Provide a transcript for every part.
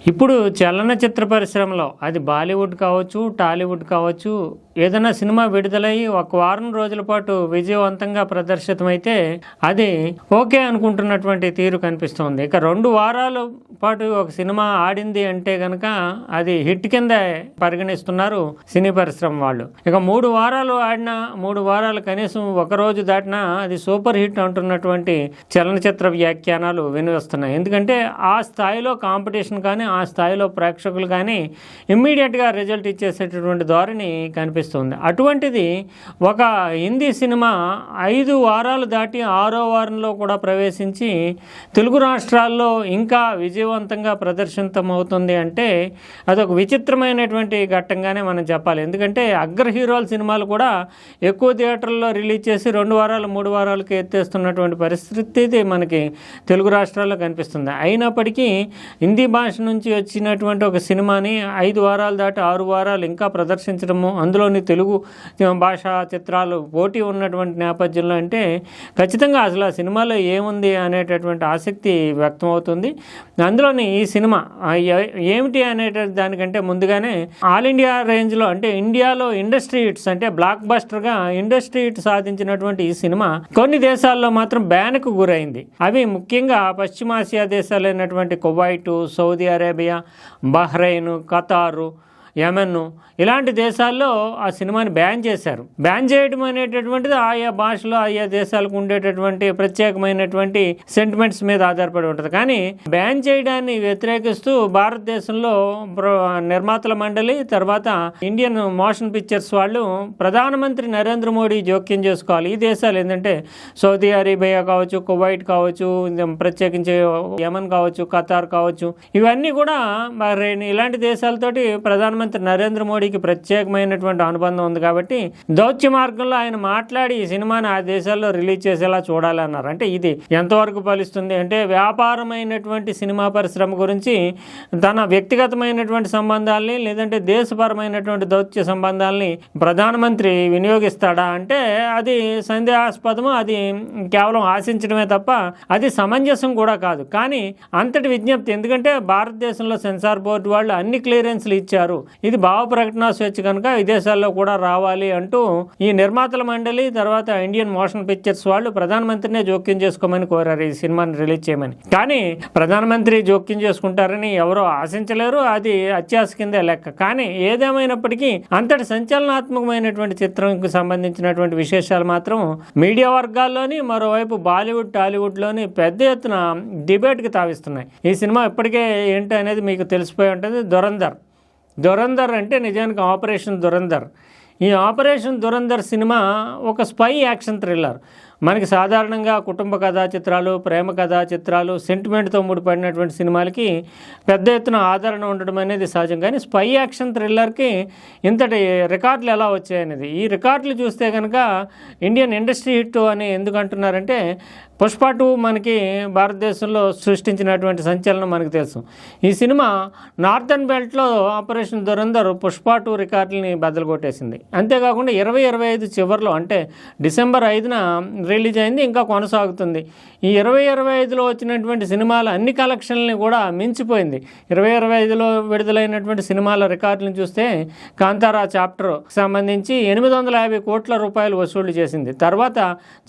ఇప్పుడు చలనచిత్ర పరిశ్రమలో అది బాలీవుడ్ కావచ్చు, టాలీవుడ్ కావచ్చు, ఏదైనా సినిమా విడుదలై ఒక వారం రోజుల పాటు విజయవంతంగా ప్రదర్శితమైతే అది ఓకే అనుకుంటున్నటువంటి తీరు కనిపిస్తుంది. ఇక 2 వారాల పాటు ఒక సినిమా ఆడింది అంటే కనుక అది హిట్ కింద పరిగణిస్తున్నారు సినీ పరిశ్రమ వాళ్ళు. ఇక 3 వారాలు ఆడినా, 3 వారాలు కనీసం ఒక రోజు దాటినా అది సూపర్ హిట్ అంటున్నటువంటి చలనచిత్ర వ్యాఖ్యానాలు వినివస్తున్నాయి. ఎందుకంటే ఆ స్థాయిలో కాంపిటీషన్ కానీ, ఆ స్థాయిలో ప్రేక్షకులు కానీ ఇమ్మీడియట్గా రిజల్ట్ ఇచ్చేసేటటువంటి ధోరణి కనిపిస్తుంది. అటువంటిది ఒక హిందీ సినిమా 5 వారాలు దాటి 6వ వారంలో కూడా ప్రవేశించి తెలుగు రాష్ట్రాల్లో ఇంకా విజయవంతంగా ప్రదర్శితమవుతుంది అంటే అదొక విచిత్రమైనటువంటి ఘట్టంగానే మనం చెప్పాలి. ఎందుకంటే అగ్ర హీరోల సినిమాలు కూడా ఎక్కువ థియేటర్లో రిలీజ్ చేసి 2 వారాలు 3 వారాలకి ఎత్తేస్తున్నటువంటి పరిస్థితి మనకి తెలుగు రాష్ట్రాల్లో కనిపిస్తుంది. అయినప్పటికీ హిందీ భాష నుంచి వచ్చినటువంటి ఒక సినిమాని 5 వారాలు దాటి 6 వారాలు ఇంకా ప్రదర్శించడము, అందులోని తెలుగు భాషా చిత్రాలు పోటీ ఉన్నటువంటి నేపథ్యంలో అంటే ఖచ్చితంగా అసలు ఆ సినిమాలో ఏముంది అనేటటువంటి ఆసక్తి వ్యక్తమవుతుంది. అందులోని ఈ సినిమా ఏమిటి అనేట దానికంటే ముందుగానే ఆల్ ఇండియా రేంజ్లో అంటే ఇండియాలో ఇండస్ట్రీ హిట్స్ అంటే బ్లాక్ బస్టర్గా ఇండస్ట్రీ హిట్ సాధించినటువంటి ఈ సినిమా కొన్ని దేశాల్లో మాత్రం బ్యాన్కు గురైంది. అవి ముఖ్యంగా పశ్చిమాసియా దేశాలైనటువంటి Kuwait, Saudi Arabia, Bahrain, Qatar, Yemen ఇలాంటి దేశాల్లో ఆ సినిమాని బ్యాన్ చేశారు. బ్యాన్ చేయడం అనేటటువంటిది ఆయా భాషలో ఆయా దేశాలకు ఉండేటటువంటి ప్రత్యేకమైనటువంటి సెంటిమెంట్స్ మీద ఆధారపడి ఉంటుంది. కానీ బ్యాన్ చేయడాన్ని వ్యతిరేకిస్తూ భారతదేశంలో నిర్మాతల మండలి, తర్వాత ఇండియన్ మోషన్ పిక్చర్స్ వాళ్ళు ప్రధానమంత్రి నరేంద్ర మోడీ జోక్యం చేసుకోవాలి. ఈ దేశాలు ఏంటంటే సౌదీ అరేబియా కావచ్చు, కువైట్ కావచ్చు, ప్రత్యేకించి యెమెన్ కావచ్చు, ఖతార్ కావచ్చు, ఇవన్నీ కూడా ఇలాంటి దేశాలతోటి ప్రధానమంత్రి నరేంద్ర మోడీకి ప్రత్యేకమైనటువంటి అనుబంధం ఉంది. కాబట్టి దౌత్య మార్గంలో ఆయన మాట్లాడి ఈ సినిమాని ఆ దేశాల్లో రిలీజ్ చేసేలా చూడాలన్నారు. అంటే ఇది ఎంతవరకు ఫలిస్తుంది అంటే వ్యాపారమైనటువంటి సినిమా పరిశ్రమ గురించి తన వ్యక్తిగతమైనటువంటి సంబంధాలని లేదంటే దేశపరమైనటువంటి దౌత్య సంబంధాలని ప్రధానమంత్రి వినియోగిస్తాడా అంటే అది సందేహాస్పదము. అది కేవలం ఆశించడమే తప్ప అది సమంజసం కూడా కాదు. కానీ అంతటి విజ్ఞప్తి, ఎందుకంటే భారతదేశంలో సెన్సార్ బోర్డు వాళ్ళు అన్ని క్లియరెన్స్లు ఇచ్చారు, ఇది భావ ప్రకటన స్వేచ్ఛ కనుక విదేశాల్లో కూడా రావాలి అంటూ ఈ నిర్మాతల మండలి, తర్వాత ఇండియన్ మోషన్ పిక్చర్స్ వాళ్ళు ప్రధానమంత్రినే జోక్యం చేసుకోమని కోరారు ఈ సినిమాని రిలీజ్ చేయమని. కానీ ప్రధానమంత్రి జోక్యం చేసుకుంటారని ఎవరో ఆశించలేరు, అది అత్యాశ కిందే లెక్క. కానీ ఏదేమైనప్పటికీ అంతటి సంచలనాత్మకమైనటువంటి చిత్రంకి సంబంధించినటువంటి విశేషాలు మాత్రం మీడియా వర్గాల్లోని, మరోవైపు బాలీవుడ్ టాలీవుడ్లోని పెద్ద ఎత్తున డిబేట్కి తావిస్తున్నాయి. ఈ సినిమా ఇప్పటికే ఏంటి అనేది మీకు తెలిసిపోయి ఉంటుంది. దురంధర్ అంటే నిజానికి ఆపరేషన్ దురంధర్. ఈ ఆపరేషన్ దురంధర్ సినిమా ఒక స్పై యాక్షన్ థ్రిల్లర్. మనకి సాధారణంగా కుటుంబ కథా చిత్రాలు, ప్రేమ కథా చిత్రాలు, సెంటిమెంట్తో ముడిపడినటువంటి సినిమాలకి పెద్ద ఎత్తున ఆదరణ ఉండడం అనేది సహజం. కానీ స్పై యాక్షన్ థ్రిల్లర్కి ఇంతటి రికార్డులు ఎలా వచ్చాయనేది, ఈ రికార్డులు చూస్తే కనుక ఇండియన్ ఇండస్ట్రీ హిట్ అని ఎందుకు అంటున్నారంటే పుష్ప 2 మనకి భారతదేశంలో సృష్టించినటువంటి సంచలనం మనకు తెలుసు. ఈ సినిమా నార్థన్ బెల్ట్లో ఆపరేషన్ దురంధర్ పుష్ప 2 రికార్డులని బద్దలు కొట్టేసింది. అంతేకాకుండా 2025 చివరిలో అంటే డిసెంబర్ 5న రిలీజ్ అయింది, ఇంకా కొనసాగుతుంది. ఈ 2025లో వచ్చినటువంటి సినిమాల అన్ని కలెక్షన్లని కూడా మించిపోయింది. 2025లో విడుదలైనటువంటి సినిమాల రికార్డులను చూస్తే కాంతారా చాప్టర్ సంబంధించి 850 కోట్ల రూపాయలు వసూలు చేసింది. తర్వాత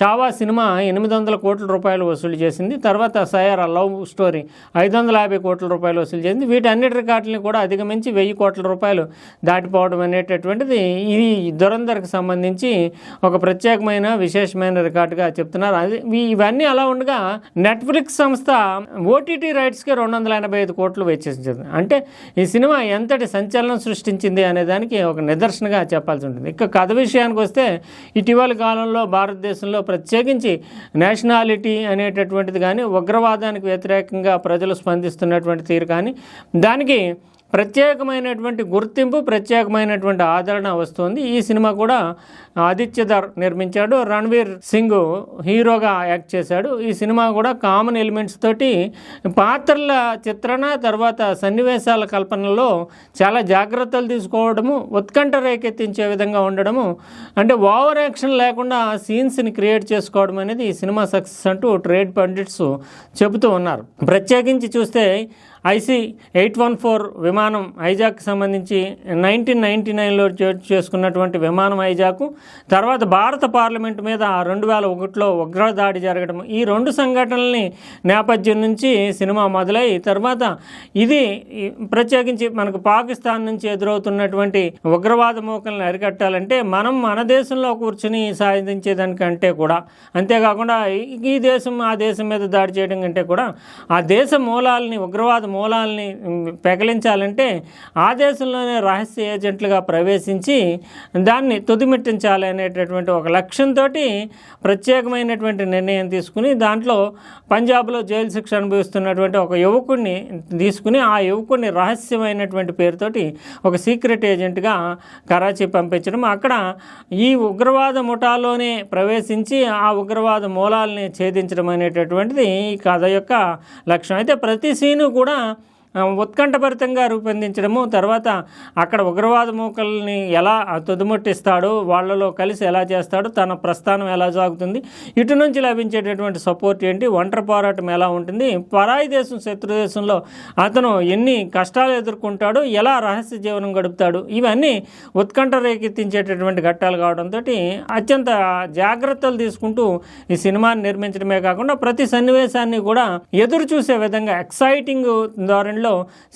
చావా సినిమా 800 కోట్ల రూపాయలు వసూలు చేసింది. తర్వాత సయారా లవ్ స్టోరీ 550 కోట్ల రూపాయలు వసూలు చేసింది. వీటన్నిటి రికార్డులను కూడా అధిగమించి 1000 కోట్ల రూపాయలు దాటిపోవడం అనేటటువంటిది ఇది దురంధర్కి సంబంధించి ఒక ప్రత్యేకమైన విశేషమైన రికార్డుగా చెప్తున్నారు. ఇవన్నీ అలా ఉండగా నెట్ఫ్లిక్స్ సంస్థ ఓటీటీ రైట్స్కి 285 కోట్లు వెచ్చించింది. అంటే ఈ సినిమా ఎంతటి సంచలనం సృష్టించింది అనే దానికి ఒక నిదర్శనగా చెప్పాల్సి ఉంటుంది. ఇక కథ విషయానికి వస్తే ఇటీవల కాలంలో భారతదేశంలో ప్రత్యేకించి నేషనాలిటీ అనేటటువంటిది కానీ, ఉగ్రవాదానికి వ్యతిరేకంగా ప్రజలు స్పందిస్తున్నటువంటి తీరు కానీ, దానికి ప్రత్యేకమైనటువంటి గుర్తింపు, ప్రత్యేకమైనటువంటి ఆదరణ వస్తుంది. ఈ సినిమా కూడా ఆదిత్యధర్ నిర్మించాడు, రణ్వీర్ సింగ్ హీరోగా యాక్ట్ చేశాడు. ఈ సినిమా కూడా కామన్ ఎలిమెంట్స్ తోటి పాత్రల చిత్రణ, తర్వాత సన్నివేశాల కల్పనలో చాలా జాగ్రత్తలు తీసుకోవడము, ఉత్కంఠ రేకెత్తించే విధంగా ఉండడము, అంటే ఓవర్ యాక్షన్ లేకుండా సీన్స్ని క్రియేట్ చేసుకోవడం అనేది ఈ సినిమా సక్సెస్ అంటూ ట్రేడ్ పండిట్స్ చెబుతూ ఉన్నారు. ప్రత్యేకించి చూస్తే IC-814 విమానం హైజాక్ సంబంధించి 1999లో చేసుకున్నటువంటి విమానం హైజాకు, తర్వాత భారత పార్లమెంటు మీద 2001లో ఉగ్రదాడి జరగడం, ఈ రెండు సంఘటనల్ని నేపథ్యం నుంచి సినిమా మొదలై తర్వాత ఇది ప్రత్యేకించి మనకు పాకిస్తాన్ నుంచి ఎదురవుతున్నటువంటి ఉగ్రవాద మూకలను అరికట్టాలంటే మనం మన దేశంలో కూర్చుని సాధించేదానికంటే కూడా, అంతేకాకుండా ఈ దేశం ఆ దేశం మీద దాడి చేయడం కంటే కూడా ఆ దేశ మూలాలని, ఉగ్రవాద మూలాలని పెకలించాలంటే ఆ దేశంలోనే రహస్య ఏజెంట్లుగా ప్రవేశించి దాన్ని తుదిమిట్టించాలి అనేటటువంటి ఒక లక్ష్యంతో ప్రత్యేకమైనటువంటి నిర్ణయం తీసుకుని దాంట్లో పంజాబ్లో జైలు శిక్ష అనుభవిస్తున్నటువంటి ఒక యువకుడిని తీసుకుని ఆ యువకుడిని రహస్యమైనటువంటి పేరుతోటి ఒక సీక్రెట్ ఏజెంట్గా కరాచీ పంపించడం, అక్కడ ఈ ఉగ్రవాద ముఠాలోనే ప్రవేశించి ఆ ఉగ్రవాద మూలాలని ఛేదించడం అనేటటువంటిది ఈ కథ యొక్క లక్ష్యం. అయితే ప్రతి సీను కూడా ఉత్కంఠభరితంగా రూపొందించడము, తర్వాత అక్కడ ఉగ్రవాద మూకల్ని ఎలా తుదిముట్టిస్తాడు, వాళ్ళలో కలిసి ఎలా చేస్తాడు, తన ప్రస్థానం ఎలా సాగుతుంది, ఇటు నుంచి లభించేటటువంటి సపోర్ట్ ఏంటి, ఒంటరి పోరాటం ఎలా ఉంటుంది, పరాయి దేశం శత్రు దేశంలో అతను ఎన్ని కష్టాలు ఎదుర్కొంటాడు, ఎలా రహస్య జీవనం గడుపుతాడు, ఇవన్నీ ఉత్కంఠ రేకెత్తించేటటువంటి ఘట్టాలు కావడంతో అత్యంత జాగ్రత్తలు తీసుకుంటూ ఈ సినిమాని నిర్మించడమే కాకుండా ప్రతి సన్నివేశాన్ని కూడా ఎదురు చూసే విధంగా ఎక్సైటింగ్ ధోరణిలో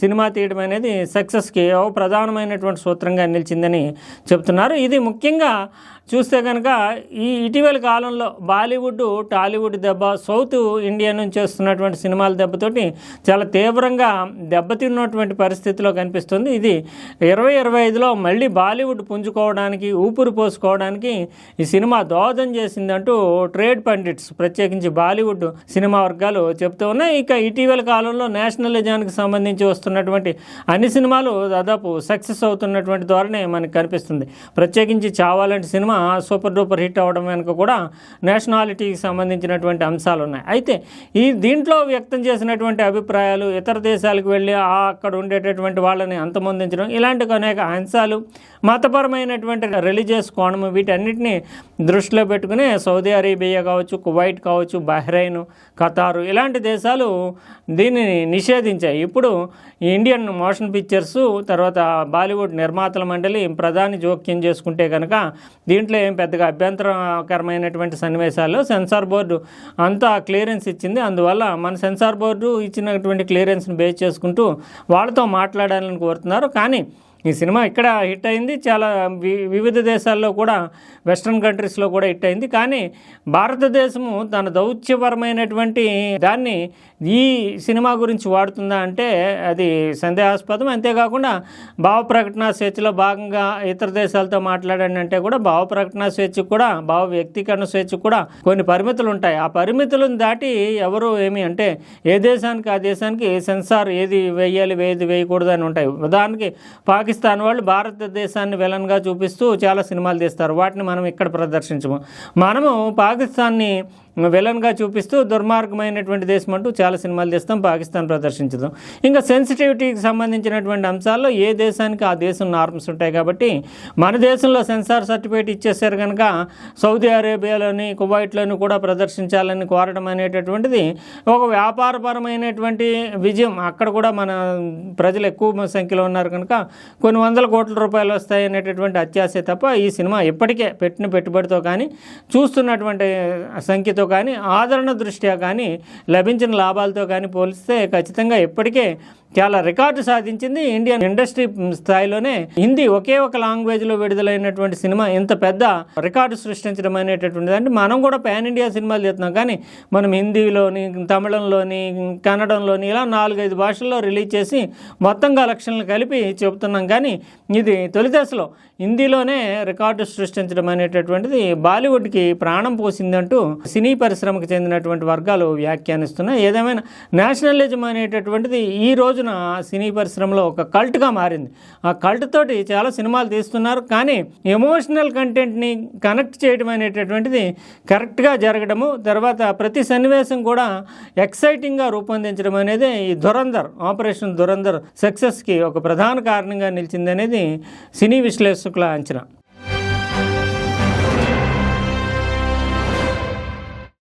సినిమా తీయడం అనేది సక్సెస్కి ప్రధానమైనటువంటి సూత్రంగా నిలిచిందని చెప్తున్నారు. ఇది ముఖ్యంగా చూస్తే కనుక ఈ ఇటీవల కాలంలో బాలీవుడ్ టాలీవుడ్ దెబ్బ, సౌత్ ఇండియా నుంచి వస్తున్నటువంటి సినిమాల దెబ్బతోటి చాలా తీవ్రంగా దెబ్బతిన్నటువంటి పరిస్థితిలో కనిపిస్తుంది. ఇది 2025లో మళ్ళీ బాలీవుడ్ పుంజుకోవడానికి, ఊపిరి పోసుకోవడానికి ఈ సినిమా దోహదం చేసిందంటూ ట్రేడ్ పండిట్స్, ప్రత్యేకించి బాలీవుడ్ సినిమా వర్గాలు చెప్తూ ఉన్నాయి. ఇక ఇటీవల కాలంలో నేషనలిజానికి సంబంధించి వస్తున్నటువంటి అన్ని సినిమాలు దాదాపు సక్సెస్ అవుతున్నటువంటి ధోరణి మనకు కనిపిస్తుంది. ప్రత్యేకించి చావాలంటి సినిమా సూపర్ డూపర్ హిట్ అవ్వడం వెనుక కూడా నేషనాలిటీకి సంబంధించినటువంటి అంశాలు ఉన్నాయి. అయితే ఈ దీంట్లో వ్యక్తం చేసినటువంటి అభిప్రాయాలు, ఇతర దేశాలకు వెళ్ళి అక్కడ ఉండేటటువంటి వాళ్ళని అంతమొందించడం, ఇలాంటి అనేక అంశాలు, మతపరమైనటువంటి రిలీజియస్ కోణము, వీటన్నిటిని దృష్టిలో పెట్టుకుని సౌదీ అరేబియా కావచ్చు, కువైట్ కావచ్చు, బహ్రెయిన్, ఖతారు ఇలాంటి దేశాలు దీనిని నిషేధించాయి. ఇప్పుడు ఇండియన్ మోషన్ పిక్చర్స్, తర్వాత బాలీవుడ్ నిర్మాతల మండలి ప్రధాని జోక్యం చేసుకుంటే కనుక దీంట్లో ఏం పెద్దగా అభ్యంతరకరమైనటువంటి సన్నివేశాల్లో సెన్సార్ బోర్డు అంతా క్లియరెన్స్ ఇచ్చింది. అందువల్ల మన సెన్సార్ బోర్డు ఇచ్చినటువంటి క్లియరెన్స్ని బేస్ చేసుకుంటూ వాళ్ళతో మాట్లాడాలని కోరుతున్నారు. కానీ ఈ సినిమా ఇక్కడ హిట్ అయింది, చాలా వివిధ దేశాల్లో కూడా, వెస్ట్రన్ కంట్రీస్లో కూడా హిట్ అయింది. కానీ భారతదేశము తన దౌత్యపరమైనటువంటి దాన్ని ఈ సినిమా గురించి వాడుతుందా అంటే అది సందేహాస్పదం. అంతేకాకుండా భావ ప్రకటన స్వేచ్ఛలో భాగంగా ఇతర దేశాలతో మాట్లాడండి అంటే కూడా భావ ప్రకటన స్వేచ్ఛకు కూడా, భావ వ్యక్తీకరణ స్వేచ్ఛకు కూడా కొన్ని పరిమితులు ఉంటాయి. ఆ పరిమితులను దాటి ఎవరు ఏమి అంటే ఏ దేశానికి ఆ దేశానికి సెన్సార్ ఏది వేయాలి, ఏది వేయకూడదు అని ఉంటాయి. ఉదాహరణకి పాకిస్తాన్ వాళ్ళు భారతదేశాన్ని విలన్గా చూపిస్తూ చాలా సినిమాలు తీస్తారు, వాటిని మనం ఇక్కడ ప్రదర్శించము. మనము పాకిస్తాన్ని విలన్గా చూపిస్తూ దుర్మార్గమైనటువంటి దేశం అంటూ చాలా సినిమాలు తీస్తాం, పాకిస్తాన్ ప్రదర్శించడం. ఇంకా సెన్సిటివిటీకి సంబంధించినటువంటి అంశాల్లో ఏ దేశానికి ఆ దేశం నార్మ్స్ ఉంటాయి కాబట్టి మన దేశంలో సెన్సార్ సర్టిఫికేట్ ఇచ్చేసారు కనుక సౌదీ అరేబియాలోని, కువైట్లోని కూడా ప్రదర్శించాలని కోరడం అనేటటువంటిది ఒక వ్యాపారపరమైనటువంటి విజయం. అక్కడ కూడా మన ప్రజలు ఎక్కువ సంఖ్యలో ఉన్నారు కనుక కొన్ని వందల కోట్ల రూపాయలు వస్తాయి అనేటటువంటి అత్యాశ తప్ప ఈ సినిమా ఇప్పటికే పెట్టిన పెట్టుబడితో కానీ, చూస్తున్నటువంటి సంఖ్యతో కానీ, ఆదరణ దృష్ట్యా కానీ, లభించిన లాభాలతో కానీ పోలిస్తే ఖచ్చితంగా ఇప్పటికే చాలా రికార్డు సాధించింది. ఇండియన్ ఇండస్ట్రీ స్థాయిలోనే హిందీ ఒకే ఒక లాంగ్వేజ్లో విడుదలైనటువంటి సినిమా ఇంత పెద్ద రికార్డు సృష్టించడం అనేటటువంటిది. అంటే మనం కూడా పాన్ ఇండియా సినిమాలు చేస్తున్నాం, కానీ మనం హిందీలోని, తమిళంలోని, కన్నడంలోని ఇలా 4-5 భాషల్లో రిలీజ్ చేసి మొత్తం కలెక్షన్లు కలిపి చెబుతున్నాం. కానీ ఇది తొలి దశలో హిందీలోనే రికార్డు సృష్టించడం అనేటటువంటిది బాలీవుడ్కి ప్రాణం పోసిందంటూ సినీ పరిశ్రమకు చెందినటువంటి వర్గాలు వ్యాఖ్యానిస్తున్నాయి. ఏదేమైనా నేషనలిజం అనేటటువంటిది ఈ రోజున సినీ పరిశ్రమలో ఒక కల్ట్గా మారింది. ఆ కల్ట్ తోటి చాలా సినిమాలు తీస్తున్నారు, కానీ ఎమోషనల్ కంటెంట్ని కనెక్ట్ చేయడం అనేటటువంటిది కరెక్ట్గా జరగడము, తర్వాత ప్రతి సన్నివేశం కూడా ఎక్సైటింగ్గా రూపొందించడం అనేది ఈ ఆపరేషన్ దురంధర్ సక్సెస్కి ఒక ప్రధాన కారణంగా నిలిచింది అనేది సినీ విశ్లేషకుల అంచనా.